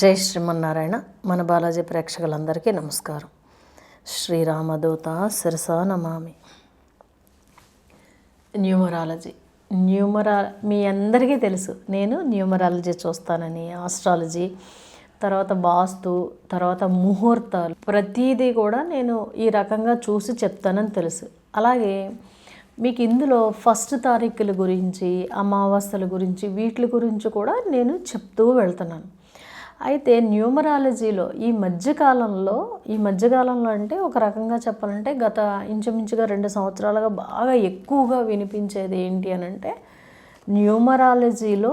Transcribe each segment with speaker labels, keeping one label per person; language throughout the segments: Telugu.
Speaker 1: జై శ్రీమన్నారాయణ. మన బాలాజీ ప్రేక్షకులందరికీ నమస్కారం. శ్రీరామదూత శిరసా నమామి. న్యూమరాలజీ మీ అందరికీ తెలుసు, నేను న్యూమరాలజీ చూస్తానని. ఆస్ట్రాలజీ, తర్వాత వాస్తు, తర్వాత ముహూర్తాలు, ప్రతిదీ కూడా నేను ఈ రకంగా చూసి చెప్తానని తెలుసు. అలాగే మీకు ఇందులో ఫస్ట్ తారీఖుల గురించి, అమావాస్యల గురించి, వీటి గురించి కూడా నేను చెప్తూ వెళ్తున్నాను. అయితే న్యూమరాలజీలో ఈ మధ్యకాలంలో అంటే ఒక రకంగా చెప్పాలంటే గత ఇంచుమించుగా 2 సంవత్సరాలుగా బాగా ఎక్కువగా వినిపించేది ఏంటి అని అంటే, న్యూమరాలజీలో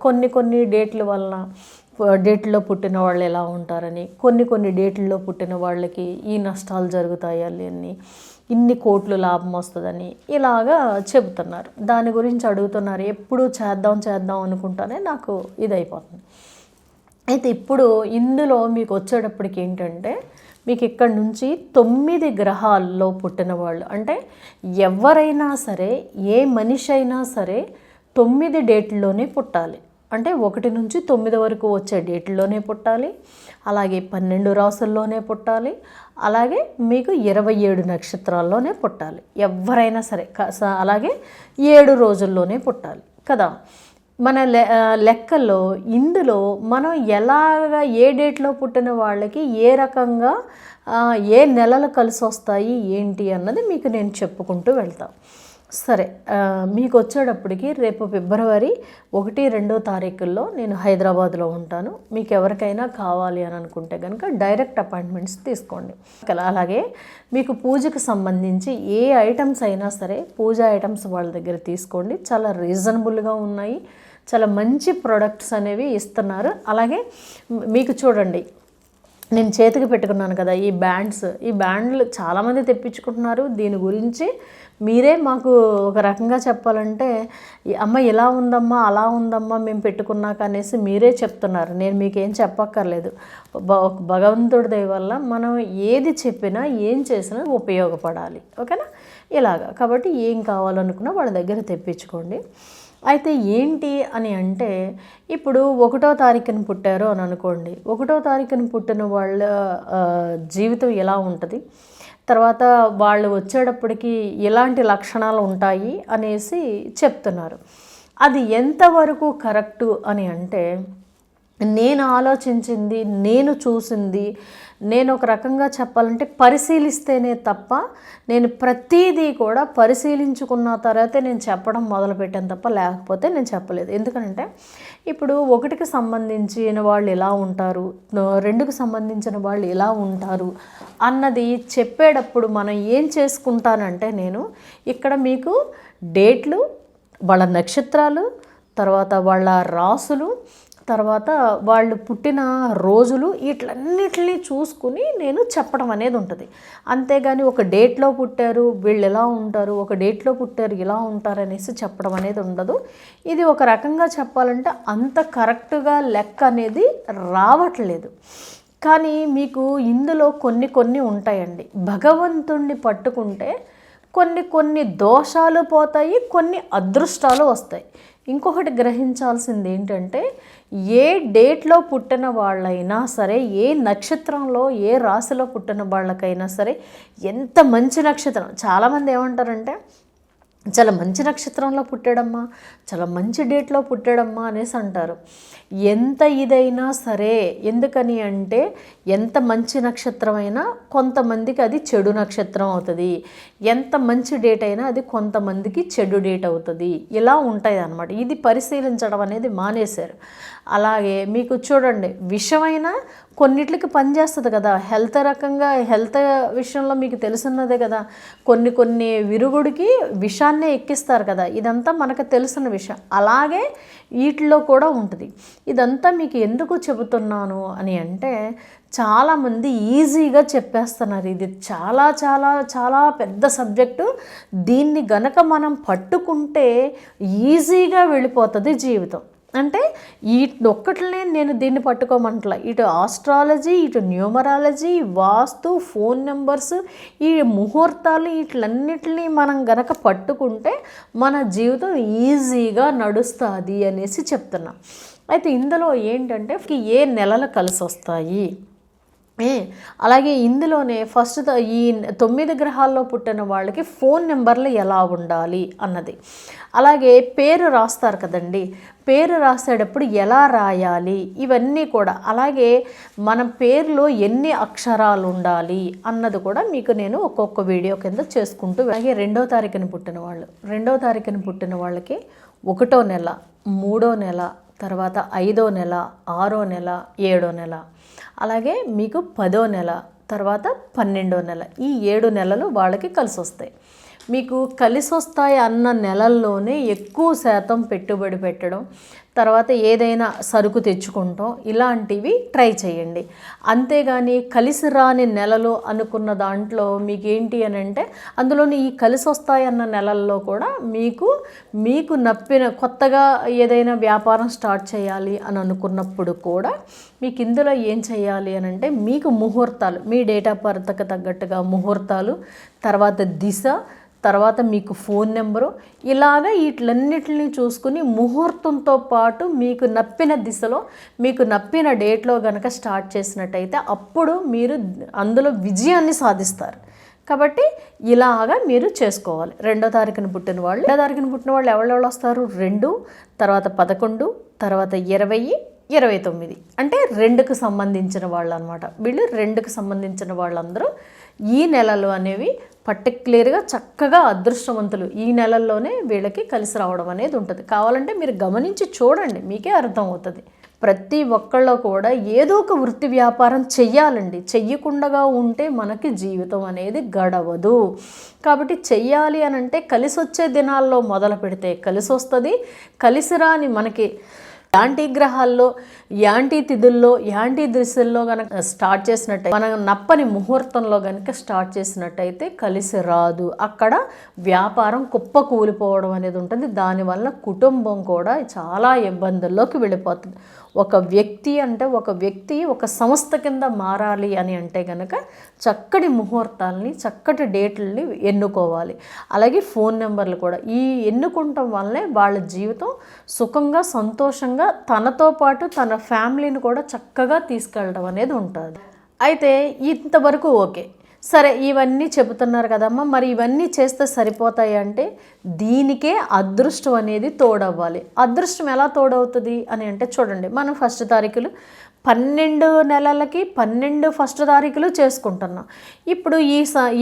Speaker 1: కొన్ని డేట్ల వలన, డేట్లో పుట్టిన వాళ్ళు ఎలా ఉంటారని, కొన్ని డేట్లలో పుట్టిన వాళ్ళకి ఈ నష్టాలు జరుగుతాయి అని, ఇన్ని కోట్లు లాభం వస్తుందని ఇలాగా చెబుతున్నారు. దాని గురించి అడుగుతున్నారు. ఎప్పుడు చేద్దాం అనుకుంటానే నాకు ఇది అయిపోతుంది. అయితే ఇప్పుడు ఇందులో మీకు వచ్చేటప్పటికి ఏంటంటే, మీకు ఇక్కడ నుంచి 9 గ్రహాల్లో పుట్టిన వాళ్ళు, అంటే ఎవరైనా సరే, ఏ మనిషి అయినా సరే 9 డేట్లలోనే పుట్టాలి. అంటే 1 నుంచి 9 వరకు వచ్చే డేట్లలోనే పుట్టాలి. అలాగే 12 రాసుల్లోనే పుట్టాలి. అలాగే మీకు 27 నక్షత్రాల్లోనే పుట్టాలి ఎవరైనా సరే. అలాగే 7 రోజుల్లోనే పుట్టాలి కదా. మన లెక్కల్లో ఇందులో మనం ఎలాగ ఏ డేట్లో పుట్టిన వాళ్ళకి ఏ రకంగా ఏ నెలలు కలిసి వస్తాయి ఏంటి అన్నది మీకు నేను చెప్పుకుంటూ వెళ్తాను. సరే, మీకు వచ్చేటప్పటికి రేపు ఫిబ్రవరి 1, 2 తారీఖుల్లో నేను హైదరాబాద్లో ఉంటాను. మీకు ఎవరికైనా కావాలి అని అనుకుంటే కనుక డైరెక్ట్ అపాయింట్మెంట్స్ తీసుకోండి. అలాగే మీకు పూజకు సంబంధించి ఏ ఐటమ్స్ అయినా సరే, పూజా ఐటమ్స్ వాళ్ళ దగ్గర తీసుకోండి. చాలా రీజనబుల్గా ఉన్నాయి, చాలా మంచి ప్రోడక్ట్స్ అనేవి ఇస్తున్నారు. అలాగే మీకు చూడండి, నేను చేతికి పెట్టుకున్నాను కదా ఈ బ్యాండ్లు చాలామంది తెప్పించుకుంటున్నారు. దీని గురించి మీరే మాకు ఒక రకంగా చెప్పాలంటే, అమ్మ ఇలా ఉందమ్మా, అలా ఉందమ్మా మేము పెట్టుకున్నాక అనేసి మీరే చెప్తున్నారు. నేను మీకేం చెప్పక్కర్లేదు. భగవంతుడి దయ వల్ల మనం ఏది చెప్పినా ఏం చేసినా ఉపయోగపడాలి, ఓకేనా. ఇలాగా కాబట్టి ఏం కావాలనుకున్నా వాళ్ళ దగ్గర తెప్పించుకోండి. అయితే ఏంటి అని అంటే, ఇప్పుడు 1వ తారీఖున పుట్టారు అని అనుకోండి. 1వ తారీఖున పుట్టిన వాళ్ళ జీవితం ఎలా ఉంటుంది, తర్వాత వాళ్ళు వచ్చేటప్పటికి ఎలాంటి లక్షణాలు ఉంటాయి అనేసి చెప్తున్నారు. అది ఎంతవరకు కరెక్టు అని అంటే, నేను ఆలోచించింది, నేను చూసింది, నేను ఒక రకంగా చెప్పాలంటే పరిశీలిస్తేనే తప్ప, నేను ప్రతిదీ కూడా పరిశీలించుకున్న తర్వాతే నేను చెప్పడం మొదలుపెట్టాను తప్ప, లేకపోతే నేను చెప్పలేదు. ఎందుకంటే ఇప్పుడు 1కి సంబంధించిన వాళ్ళు ఎలా ఉంటారు, 2కి సంబంధించిన వాళ్ళు ఎలా ఉంటారు అన్నది చెప్పేటప్పుడు మనం ఏం చేసుకుంటానంటే, నేను ఇక్కడ మీకు డేట్లు, వాళ్ళ నక్షత్రాలు, తర్వాత వాళ్ళ రాసులు, తర్వాత వాళ్ళు పుట్టిన రోజులు, వీటన్నిటిని చూసుకుని నేను చెప్పడం అనేది ఉంటుంది. అంతేగాని ఒక డేట్లో పుట్టారు వీళ్ళు ఎలా ఉంటారు, ఒక డేట్లో పుట్టారు ఇలా ఉంటారు అనేసి చెప్పడం అనేది ఉండదు. ఇది ఒక రకంగా చెప్పాలంటే అంత కరెక్ట్గా లెక్క అనేది రావట్లేదు. కానీ మీకు ఇందులో కొన్ని ఉంటాయండి. భగవంతుణ్ణి పట్టుకుంటే కొన్ని దోషాలు పోతాయి, కొన్ని అదృష్టాలు వస్తాయి. ఇంకొకటి గ్రహించాల్సింది ఏంటంటే, ఏ డేట్లో పుట్టిన వాళ్ళైనా సరే, ఏ నక్షత్రంలో ఏ రాశిలో పుట్టిన వాళ్ళకైనా సరే, ఎంత మంచి నక్షత్రం, చాలామంది ఏమంటారంటే చాలా మంచి నక్షత్రంలో పుట్టాడమ్మా, చాలా మంచి డేట్లో పుట్టాడమ్మా అనేసి అంటారు. ఎంత ఇదైనా సరే, ఎందుకని అంటే ఎంత మంచి నక్షత్రం అయినా కొంతమందికి అది చెడు నక్షత్రం అవుతుంది, ఎంత మంచి డేట్ అయినా అది కొంతమందికి చెడు డేట్ అవుతుంది. ఇలా ఉంటాయి అన్నమాట. ఇది పరిశీలించడం అనేది మానేశారు. అలాగే మీకు చూడండి, విషమైనా కొన్నిట్లకి పనిచేస్తుంది కదా. హెల్త్ విషయంలో మీకు తెలుసున్నదే కదా. కొన్ని విరుగుడికి విషాన్నే ఎక్కిస్తారు కదా. ఇదంతా మనకు తెలిసిన విషయం. అలాగే వీటిలో కూడా ఉంటుంది. ఇదంతా మీకు ఎందుకు చెబుతున్నాను అని అంటే, చాలామంది ఈజీగా చెప్పేస్తున్నారు. ఇది చాలా చాలా చాలా పెద్ద సబ్జెక్టు. దీన్ని గనక మనం పట్టుకుంటే ఈజీగా వెళ్ళిపోతుంది జీవితం. అంటే ఒక్కట్లనే నేను దీన్ని పట్టుకోమంటలా. ఇటు ఆస్ట్రాలజీ, ఇటు న్యూమరాలజీ, వాస్తు, ఫోన్ నెంబర్స్, ఈ ముహూర్తాలు, వీటిలన్నిటినీ మనం గనక పట్టుకుంటే మన జీవితం ఈజీగా నడుస్తుంది అనేసి చెప్తున్నా. అయితే ఇందులో ఏంటంటే ఏ నెలలు కలిసి వస్తాయి, అలాగే ఇందులోనే ఫస్ట్ ఈ 9 గ్రహాల్లో పుట్టిన వాళ్ళకి ఫోన్ నెంబర్లు ఎలా ఉండాలి అన్నది, అలాగే పేరు రాస్తారు కదండి, పేరు రాసేటప్పుడు ఎలా రాయాలి ఇవన్నీ కూడా, అలాగే మన పేరులో ఎన్ని అక్షరాలు ఉండాలి అన్నది కూడా మీకు నేను ఒక్కొక్క వీడియో కింద చేసుకుంటూ, అలాగే 2వ తారీఖున పుట్టిన వాళ్ళు, 2వ తారీఖున పుట్టిన వాళ్ళకి 1వ నెల, 3వ నెల, తర్వాత 5వ నెల, 6వ నెల, 7వ నెల, అలాగే మీకు 10వ నెల, తర్వాత 12వ నెల, ఈ 7 నెలలు వాళ్ళకి కలిసి వస్తాయి. మీకు కలిసి వస్తాయి అన్న నెలల్లోనే ఎక్కువ శాతం పెట్టుబడి పెట్టడం, తర్వాత ఏదైనా సరుకు తెచ్చుకుంటాం, ఇలాంటివి ట్రై చేయండి. అంతేగాని కలిసి రాని నెలలు అనుకున్న దాంట్లో మీకు ఏంటి అని అంటే, అందులోని ఈ కలిసి వస్తాయి అన్న నెలల్లో కూడా మీకు నప్పిన కొత్తగా ఏదైనా వ్యాపారం స్టార్ట్ చేయాలి అని అనుకున్నప్పుడు కూడా మీకు ఇందులో ఏం చేయాలి అని అంటే, మీకు ముహూర్తాలు, మీ డేట్ ఆఫ్ బర్త్కి తగ్గట్టుగా ముహూర్తాలు, తర్వాత దిశ, తర్వాత మీకు ఫోన్ నెంబరు, ఇలాగ వీటిలన్నిటిని చూసుకుని ముహూర్తంతో పాటు మీకు నప్పిన దిశలో, మీకు నప్పిన డేట్లో కనుక స్టార్ట్ చేసినట్టయితే అప్పుడు మీరు అందులో విజయాన్ని సాధిస్తారు. కాబట్టి ఇలాగా మీరు చేసుకోవాలి. 2వ తారీఖున పుట్టిన వాళ్ళు, 2వ తారీఖున పుట్టిన వాళ్ళు ఎవరెవరు వస్తారు, 2, తర్వాత 11, తర్వాత 20, 29, అంటే 2కు సంబంధించిన వాళ్ళు అనమాట. వీళ్ళు 2కు సంబంధించిన వాళ్ళందరూ ఈ నెలలు అనేవి పర్టిక్యులర్గా చక్కగా అదృష్టవంతులు. ఈ నెలల్లోనే వీళ్ళకి కలిసి రావడం అనేది ఉంటుంది. కావాలంటే మీరు గమనించి చూడండి, మీకే అర్థమవుతుంది. ప్రతి ఒక్కళ్ళు కూడా ఏదో ఒక వృత్తి వ్యాపారం చెయ్యాలండి. చెయ్యకుండా ఉంటే మనకి జీవితం అనేది గడవదు. కాబట్టి చెయ్యాలి అని అంటే కలిసి వచ్చే దినాల్లో మొదలు పెడితే కలిసి వస్తుంది. కలిసి రాని మనకి యాంటీ గ్రహాల్లో, యాంటీ తిథుల్లో, యాంటీ దిశల్లో కనుక స్టార్ట్ చేసినట్టయితే, మనం నప్పని ముహూర్తంలో కనుక స్టార్ట్ చేసినట్టయితే కలిసి రాదు. అక్కడ వ్యాపారం కుప్పకూలిపోవడం అనేది ఉంటుంది. దానివల్ల కుటుంబం కూడా చాలా ఇబ్బందుల్లోకి వెళ్ళిపోతుంది. ఒక వ్యక్తి ఒక సంస్థ కింద మారాలి అని అంటే కనుక చక్కటి ముహూర్తాలని, చక్కటి డేట్లని ఎన్నుకోవాలి. అలాగే ఫోన్ నెంబర్లు కూడా ఈ ఎన్నుకుంటాం వల్లే వాళ్ళ జీవితం సుఖంగా, సంతోషంగా, తనతో పాటు తన ఫ్యామిలీని కూడా చక్కగా తీసుకెళ్ళడం అనేది ఉంటుంది. అయితే ఇంతవరకు ఓకే, సరే ఇవన్నీ చెబుతున్నారు కదమ్మా, మరి ఇవన్నీ చేస్తే సరిపోతాయి అంటే దీనికే అదృష్టం అనేది తోడవ్వాలి. అదృష్టం ఎలా తోడవుతుంది అని అంటే చూడండి, మనం 1వ తారీఖులు 12 నెలలకి 12 1వ తారీఖులు చేసుకుంటున్నాం. ఇప్పుడు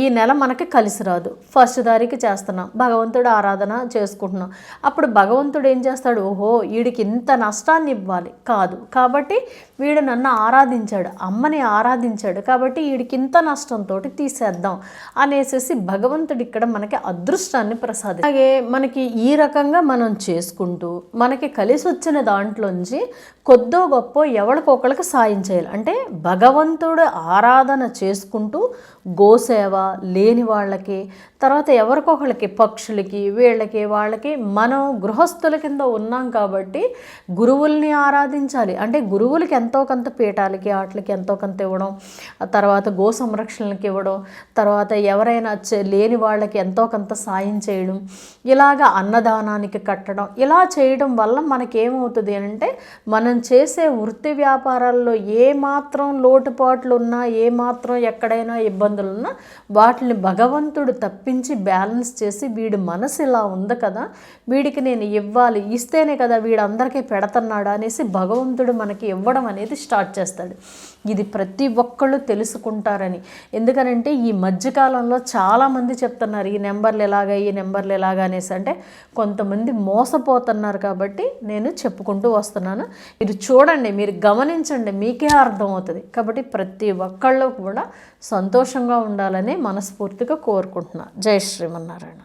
Speaker 1: ఈ నెల మనకి కలిసి రాదు, 1వ తారీఖు చేస్తున్నాం, భగవంతుడు ఆరాధన చేసుకుంటున్నాం. అప్పుడు భగవంతుడు ఏం చేస్తాడు, ఓహో వీడికి ఇంత నష్టాన్ని ఇవ్వాలి కాదు, కాబట్టి వీడు నన్ను ఆరాధించాడు, అమ్మని ఆరాధించాడు, కాబట్టి వీడికి ఇంత నష్టంతో తీసేద్దాం అనేసి భగవంతుడు ఇక్కడ మనకి అదృష్టాన్ని ప్రసాదిస్తాడు. అలాగే మనకి ఈ రకంగా మనం చేసుకుంటూ మనకి కలిసి వచ్చిన దాంట్లోంచి కొద్దో గొప్ప ఎవరికొకళ్ళకి సాయం చేయాలి. అంటే భగవంతుడు ఆరాధన చేసుకుంటూ గోసేవ లేని వాళ్ళకి, తర్వాత ఎవరికొకళ్ళకి, పక్షులకి, వాళ్ళకి మనం గృహస్థుల కింద ఉన్నాం కాబట్టి గురువుల్ని ఆరాధించాలి. అంటే గురువులకి ఎంతో కొంత, పీఠాలకి వాటికి ఎంతో కొంత ఇవ్వడం, తర్వాత గో సంరక్షణలకి ఇవ్వడం, తర్వాత ఎవరైనా లేని వాళ్ళకి ఎంతో కొంత సాయం చేయడం, ఇలాగ అన్నదానానికి కట్టడం, ఇలా చేయడం వల్ల మనకేమవుతుంది అంటే మనం చేసే వృత్తి వ్యాపారాల్లో ఏమాత్రం లోటుపాట్లు ఉన్నా, ఏమాత్రం ఎక్కడైనా ఇబ్బందులు ఉన్నా వాటిని భగవంతుడు తప్పించి బ్యాలెన్స్ చేసి, వీడి మనసు ఇలా ఉంది కదా, వీడికి నేను ఇవ్వాలి, ఇస్తేనే కదా వీడు అందరికీ పెడుతున్నాడు అనేసి భగవంతుడు మనకి ఇవ్వడం అనేది స్టార్ట్ చేస్తాడు. ఇది ప్రతి ఒక్కళ్ళు తెలుసుకుంటారని. ఎందుకనంటే ఈ మధ్యకాలంలో చాలామంది చెప్తున్నారు ఈ నెంబర్లు ఎలాగా అనేసి. అంటే కొంతమంది మోసపోతున్నారు కాబట్టి నేను చెప్పుకుంటూ వస్తున్నాను. మీరు చూడండి, మీరు గమనించండి, మీకే అర్థమవుతుంది. కాబట్టి ప్రతి ఒక్కళ్ళు కూడా సంతోషంగా ఉండాలని మనస్ఫూర్తిగా కోరుకుంటున్నా. జై శ్రీమన్నారాయణ.